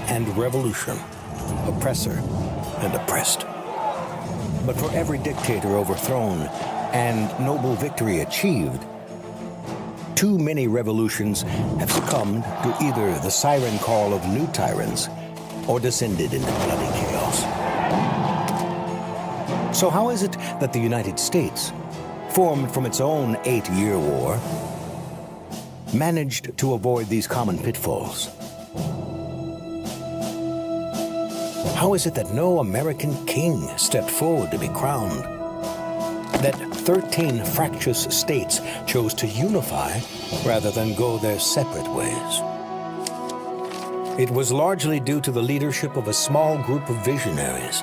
and revolution, oppressor and oppressed. But for every dictator overthrown and noble victory achieved, too many revolutions have succumbed to either the siren call of new tyrants or descended into bloody chaos. So how is it that the United States, formed from its own 8-year war, managed to avoid these common pitfalls? How is it that no American king stepped forward to be crowned? That 13 fractious states chose to unify rather than go their separate ways? It was largely due to the leadership of a small group of visionaries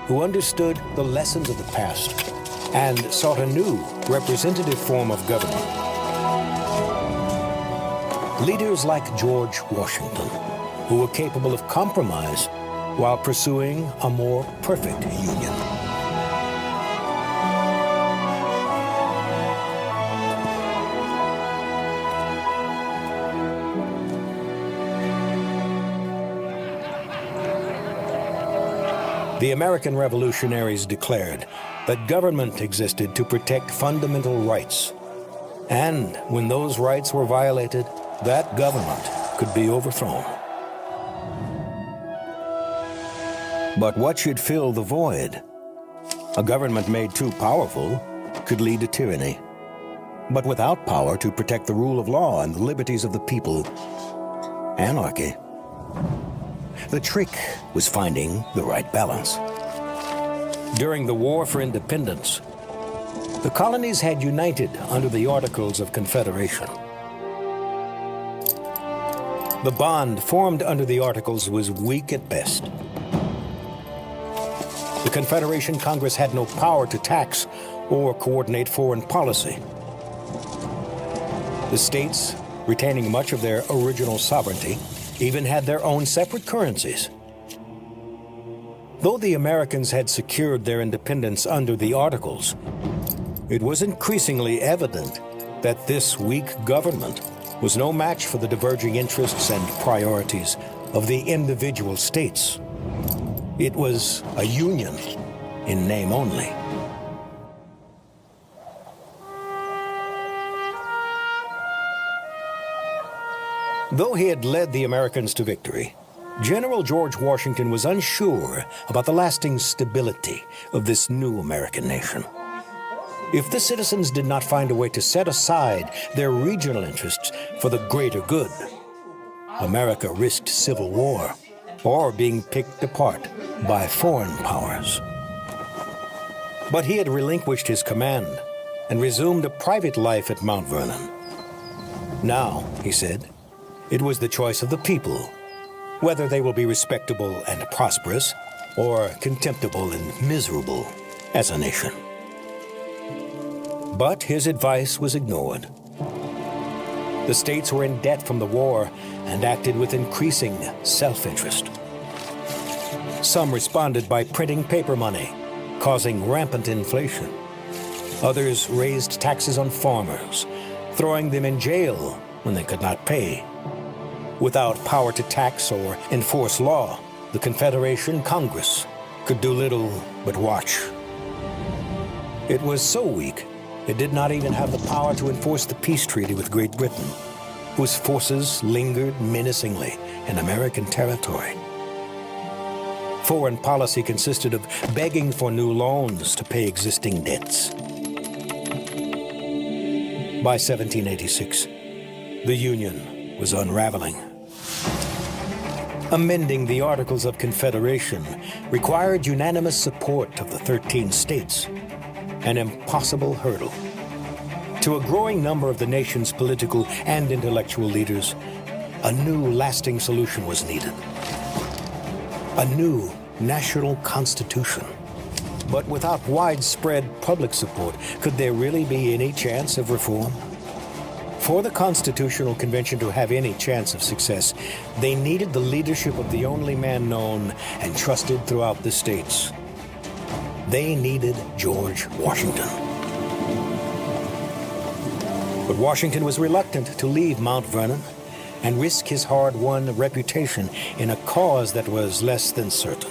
who understood the lessons of the past and sought a new, representative form of government. Leaders like George Washington, who were capable of compromise while pursuing a more perfect union. The American revolutionaries declared that government existed to protect fundamental rights. And when those rights were violated, that government could be overthrown. But what should fill the void? A government made too powerful could lead to tyranny. But without power to protect the rule of law and the liberties of the people, anarchy. The trick was finding the right balance. During the War for Independence, the colonies had united under the Articles of Confederation. The bond formed under the Articles was weak at best. The Confederation Congress had no power to tax or coordinate foreign policy. The states, retaining much of their original sovereignty, even had their own separate currencies. Though the Americans had secured their independence under the Articles, it was increasingly evident that this weak government was no match for the diverging interests and priorities of the individual states. It was a union in name only. Though he had led the Americans to victory, General George Washington was unsure about the lasting stability of this new American nation. If the citizens did not find a way to set aside their regional interests for the greater good, America risked civil war or being picked apart by foreign powers. But he had relinquished his command and resumed a private life at Mount Vernon. Now, he said, it was the choice of the people, whether they will be respectable and prosperous or contemptible and miserable as a nation. But his advice was ignored. The states were in debt from the war and acted with increasing self-interest. Some responded by printing paper money, causing rampant inflation. Others raised taxes on farmers, throwing them in jail when they could not pay. Without power to tax or enforce law, the Confederation Congress could do little but watch. It was so weak, it did not even have the power to enforce the peace treaty with Great Britain, whose forces lingered menacingly in American territory. Foreign policy consisted of begging for new loans to pay existing debts. By 1786, the Union was unraveling. Amending the Articles of Confederation required unanimous support of the 13 states, an impossible hurdle. To a growing number of the nation's political and intellectual leaders, a new lasting solution was needed. A new national constitution. But without widespread public support, could there really be any chance of reform? For the Constitutional Convention to have any chance of success, they needed the leadership of the only man known and trusted throughout the states. They needed George Washington. But Washington was reluctant to leave Mount Vernon and risk his hard-won reputation in a cause that was less than certain.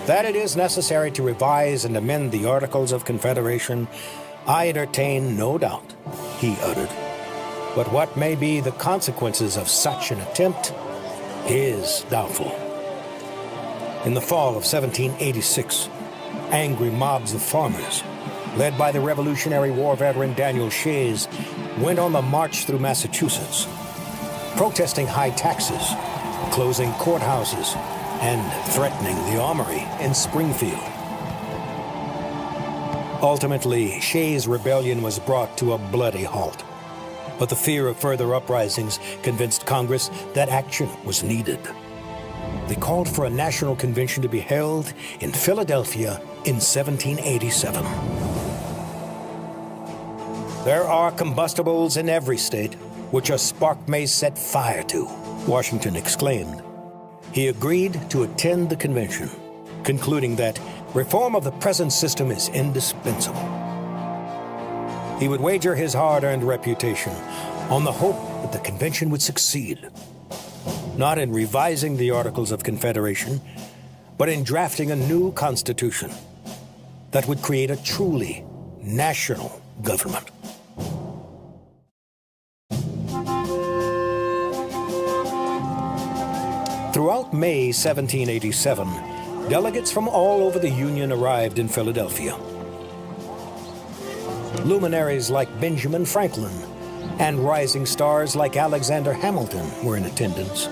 That it is necessary to revise and amend the Articles of Confederation, I entertain no doubt, he uttered. But what may be the consequences of such an attempt is doubtful. In the fall of 1786, angry mobs of farmers, led by the Revolutionary War veteran Daniel Shays, went on the march through Massachusetts, protesting high taxes, closing courthouses, and threatening the armory in Springfield. Ultimately, Shays' rebellion was brought to a bloody halt. But the fear of further uprisings convinced Congress that action was needed. They called for a national convention to be held in Philadelphia in 1787. There are combustibles in every state which a spark may set fire to, Washington exclaimed. He agreed to attend the convention, concluding that reform of the present system is indispensable. He would wager his hard-earned reputation on the hope that the convention would succeed, not in revising the Articles of Confederation, but in drafting a new constitution that would create a truly national government. Throughout May 1787, delegates from all over the Union arrived in Philadelphia. Luminaries like Benjamin Franklin and rising stars like Alexander Hamilton were in attendance.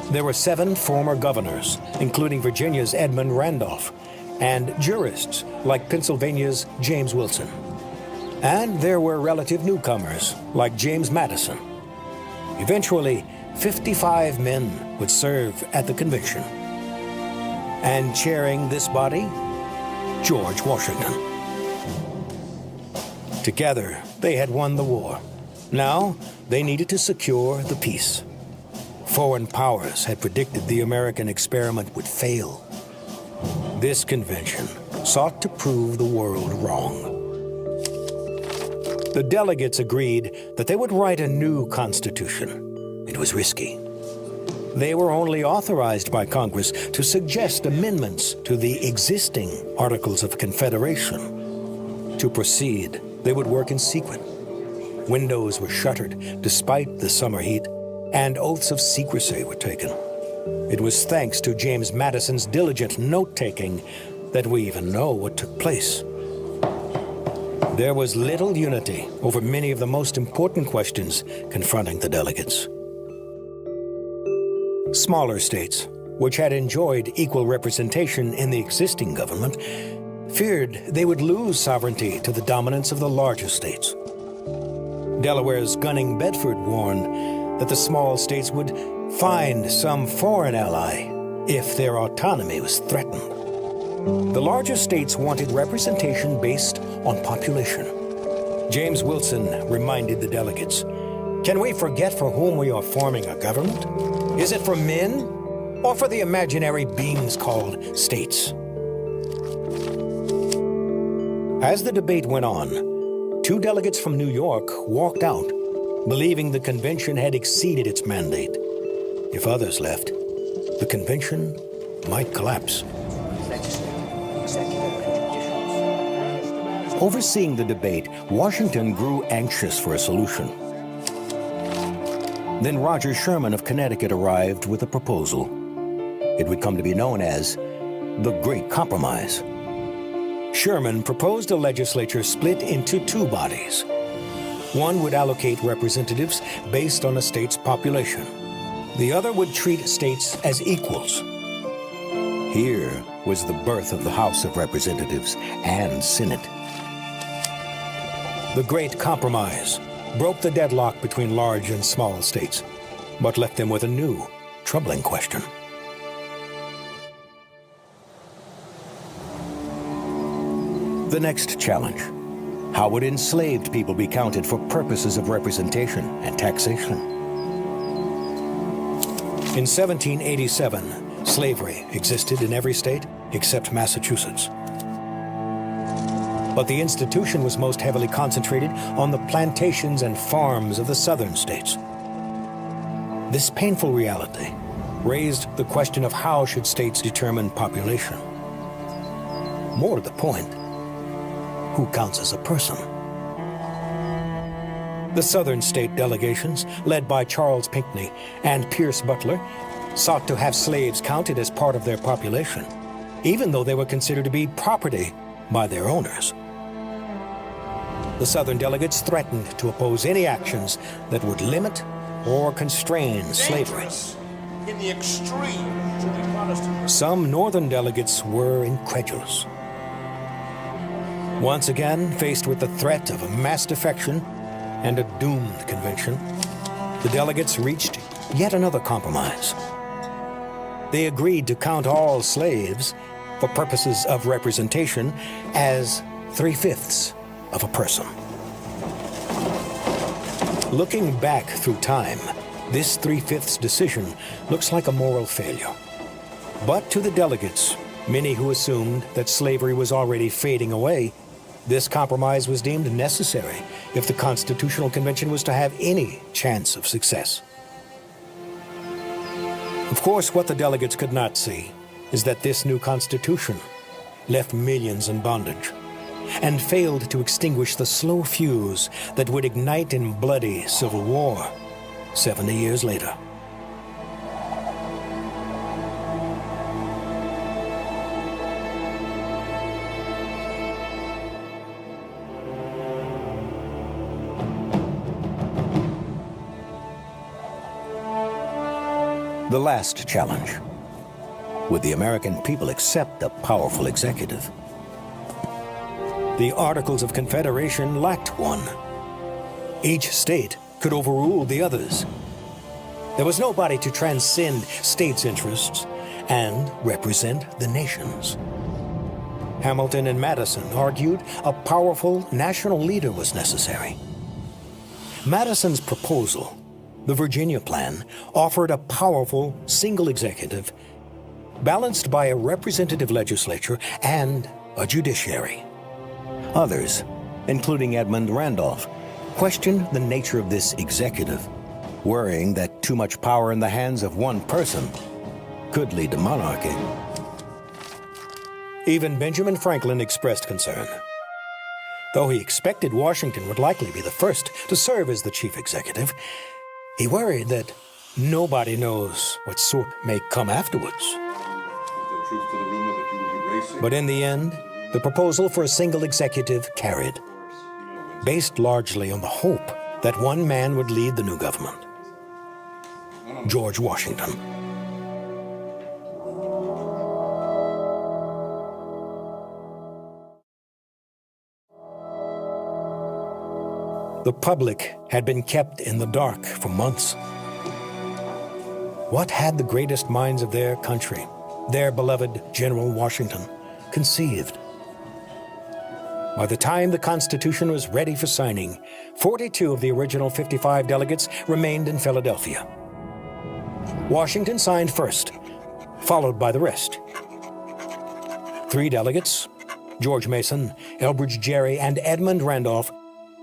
There were 7 former governors, including Virginia's Edmund Randolph, and jurists like Pennsylvania's James Wilson. And there were relative newcomers like James Madison. Eventually, 55 men would serve at the convention. And chairing this body, George Washington. Together, they had won the war. Now, they needed to secure the peace. Foreign powers had predicted the American experiment would fail. This convention sought to prove the world wrong. The delegates agreed that they would write a new constitution. It was risky. They were only authorized by Congress to suggest amendments to the existing Articles of Confederation. To proceed, they would work in secret. Windows were shuttered despite the summer heat, and oaths of secrecy were taken. It was thanks to James Madison's diligent note-taking that we even know what took place. There was little unity over many of the most important questions confronting the delegates. Smaller states, which had enjoyed equal representation in the existing government, feared they would lose sovereignty to the dominance of the larger states. Delaware's Gunning Bedford warned that the small states would find some foreign ally if their autonomy was threatened. The larger states wanted representation based on population. James Wilson reminded the delegates, "Can we forget for whom we are forming a government? Is it for men or for the imaginary beings called states?" As the debate went on, 2 delegates from New York walked out, believing the convention had exceeded its mandate. If others left, the convention might collapse. Overseeing the debate, Washington grew anxious for a solution. Then Roger Sherman of Connecticut arrived with a proposal. It would come to be known as the Great Compromise. Sherman proposed a legislature split into 2 bodies. One would allocate representatives based on a state's population. The other would treat states as equals. Here was the birth of the House of Representatives and Senate. The Great Compromise broke the deadlock between large and small states, but left them with a new, troubling question. The next challenge: how would enslaved people be counted for purposes of representation and taxation? In 1787, slavery existed in every state except Massachusetts. But the institution was most heavily concentrated on the plantations and farms of the southern states. This painful reality raised the question of how should states determine population. More to the point, who counts as a person? The southern state delegations, led by Charles Pinckney and Pierce Butler, sought to have slaves counted as part of their population, even though they were considered to be property by their owners. The Southern delegates threatened to oppose any actions that would limit or constrain slavery. In the extreme to the Protestant. Some Northern delegates were incredulous. Once again, faced with the threat of a mass defection and a doomed convention, the delegates reached yet another compromise. They agreed to count all slaves, for purposes of representation, as 3/5 of a person. Looking back through time, this 3/5 decision looks like a moral failure. But to the delegates, many who assumed that slavery was already fading away, this compromise was deemed necessary if the Constitutional Convention was to have any chance of success. Of course, what the delegates could not see is that this new Constitution left millions in bondage and failed to extinguish the slow fuse that would ignite in bloody civil war 70 years later. The last challenge. Would the American people accept a powerful executive? The Articles of Confederation lacked one. Each state could overrule the others. There was nobody to transcend states' interests and represent the nation's. Hamilton and Madison argued a powerful national leader was necessary. Madison's proposal, the Virginia Plan, offered a powerful single executive balanced by a representative legislature and a judiciary. Others, including Edmund Randolph, questioned the nature of this executive, worrying that too much power in the hands of one person could lead to monarchy. Even Benjamin Franklin expressed concern. Though he expected Washington would likely be the first to serve as the chief executive, he worried that nobody knows what sort may come afterwards. But in the end, the proposal for a single executive carried, based largely on the hope that one man would lead the new government: George Washington. The public had been kept in the dark for months. What had the greatest minds of their country, their beloved General Washington, conceived? By the time the Constitution was ready for signing, 42 of the original 55 delegates remained in Philadelphia. Washington signed first, followed by the rest. 3 delegates, George Mason, Elbridge Gerry, and Edmund Randolph,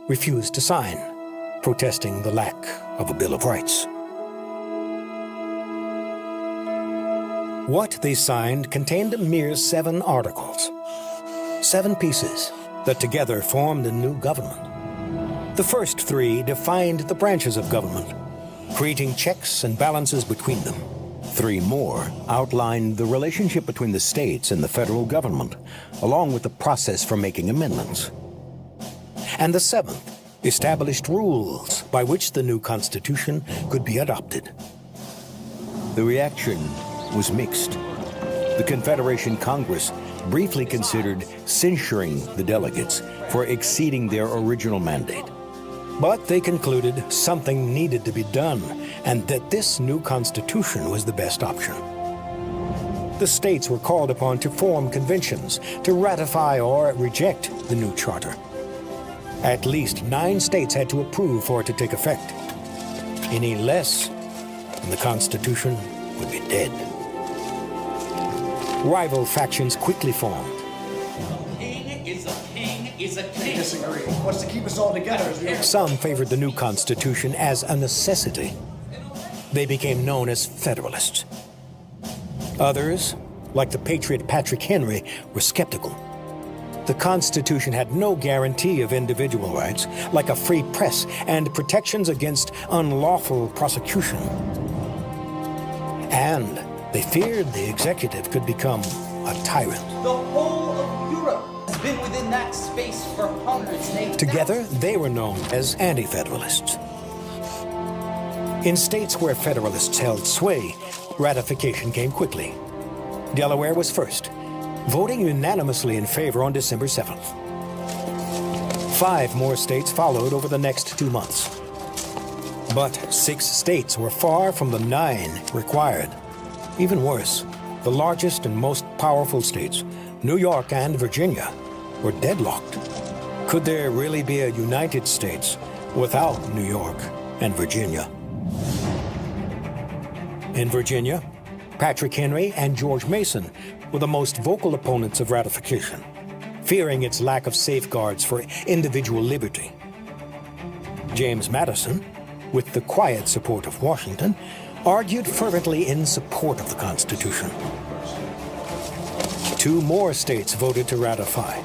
refused to sign, protesting the lack of a Bill of Rights. What they signed contained a mere 7 articles, 7 pieces that together formed a new government. The first 3 defined the branches of government, creating checks and balances between them. 3 more outlined the relationship between the states and the federal government, along with the process for making amendments. And the 7th established rules by which the new Constitution could be adopted. The reaction was mixed. The Confederation Congress briefly considered censuring the delegates for exceeding their original mandate. But they concluded something needed to be done, and that this new Constitution was the best option. The states were called upon to form conventions to ratify or reject the new charter. At least 9 states had to approve for it to take effect. Any less, and the Constitution would be dead. Rival factions quickly formed. A king is a king is a king. I disagree. What's to keep us all together is Some favored the new Constitution as a necessity, they became known as Federalists. Others, like the patriot Patrick Henry, were skeptical. The Constitution had no guarantee of individual rights, like a free press and protections against unlawful prosecution. And they feared the executive could become a tyrant. The whole of Europe has been within that space for hundreds. Together, they were known as anti-federalists. In states where Federalists held sway, ratification came quickly. Delaware was first, voting unanimously in favor on December 7th. 5 more states followed over the next 2 months. But 6 states were far from the 9 required. Even worse, the largest and most powerful states, New York and Virginia, were deadlocked. Could there really be a United States without New York and Virginia? In Virginia, Patrick Henry and George Mason were the most vocal opponents of ratification, fearing its lack of safeguards for individual liberty. James Madison, with the quiet support of Washington, argued fervently in support of the Constitution. 2 more states voted to ratify.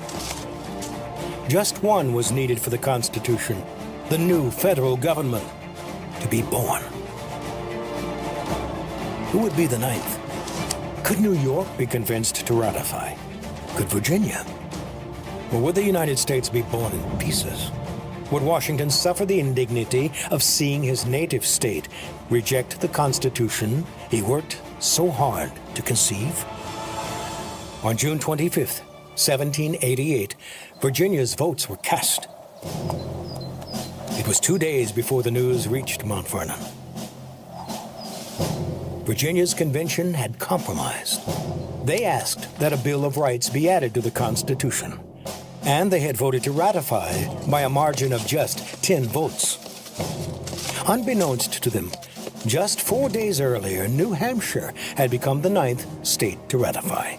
Just one was needed for the Constitution, the new federal government, to be born. Who would be the 9th? Could New York be convinced to ratify? Could Virginia? Or would the United States be born in pieces? Would Washington suffer the indignity of seeing his native state reject the Constitution he worked so hard to conceive? On June 25th, 1788, Virginia's votes were cast. It was 2 days before the news reached Mount Vernon. Virginia's convention had compromised. They asked that a Bill of Rights be added to the Constitution, and they had voted to ratify by a margin of just 10 votes. Unbeknownst to them, just 4 days earlier, New Hampshire had become the 9th state to ratify.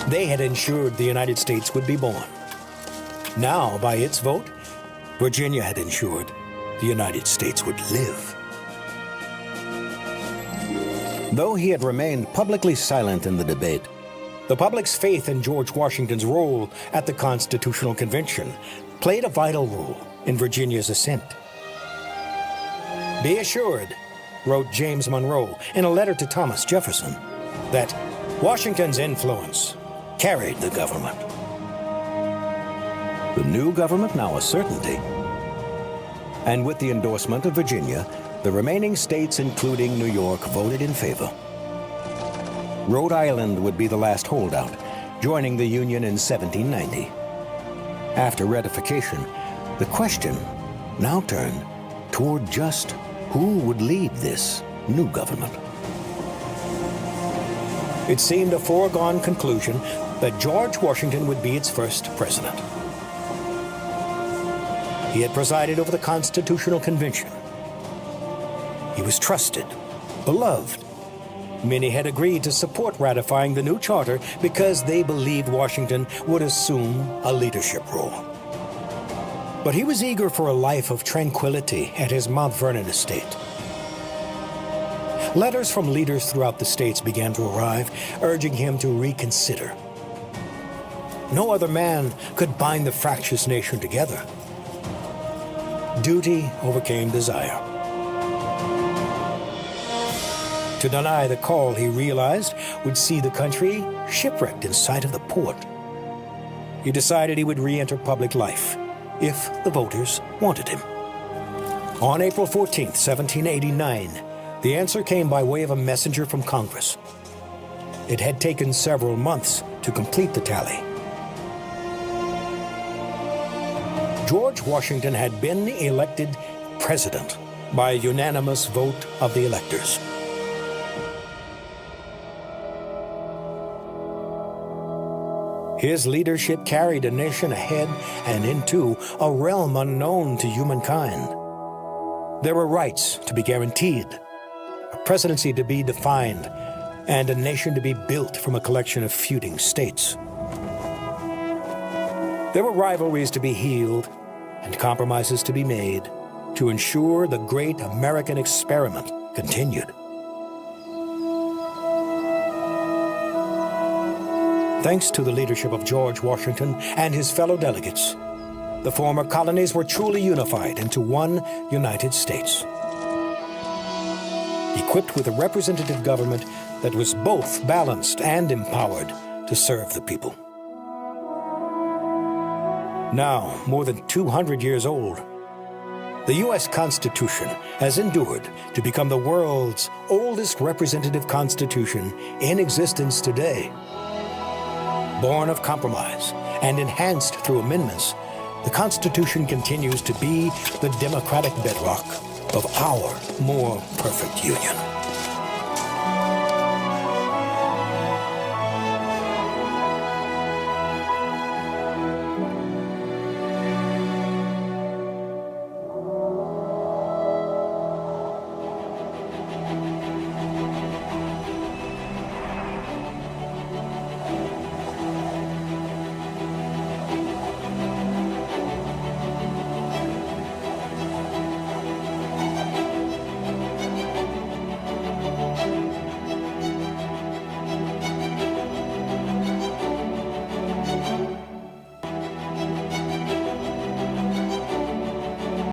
They had ensured the United States would be born. Now, by its vote, Virginia had ensured the United States would live. Though he had remained publicly silent in the debate, the public's faith in George Washington's role at the Constitutional Convention played a vital role in Virginia's ascent. "Be assured," wrote James Monroe in a letter to Thomas Jefferson, that Washington's influence carried the government. The new government now a certainty. And with the endorsement of Virginia, the remaining states, including New York, voted in favor. Rhode Island would be the last holdout, joining the Union in 1790. After ratification, the question now turned toward just who would lead this new government. It seemed a foregone conclusion that George Washington would be its first president. He had presided over the Constitutional Convention. He was trusted, beloved. Many had agreed to support ratifying the new charter because they believed Washington would assume a leadership role. But he was eager for a life of tranquility at his Mount Vernon estate. Letters from leaders throughout the states began to arrive, urging him to reconsider. No other man could bind the fractious nation together. Duty overcame desire. To deny the call, he realized, would see the country shipwrecked in sight of the port. He decided he would re-enter public life if the voters wanted him. On April 14th, 1789, the answer came by way of a messenger from Congress. It had taken several months to complete the tally. George Washington had been elected president by a unanimous vote of the electors. His leadership carried a nation ahead and into a realm unknown to humankind. There were rights to be guaranteed, a presidency to be defined, and a nation to be built from a collection of feuding states. There were rivalries to be healed and compromises to be made to ensure the great American experiment continued. Thanks to the leadership of George Washington and his fellow delegates, the former colonies were truly unified into one United States, equipped with a representative government that was both balanced and empowered to serve the people. Now, more than 200 years old, the U.S. Constitution has endured to become the world's oldest representative constitution in existence today. Born of compromise and enhanced through amendments, the Constitution continues to be the democratic bedrock of our more perfect union.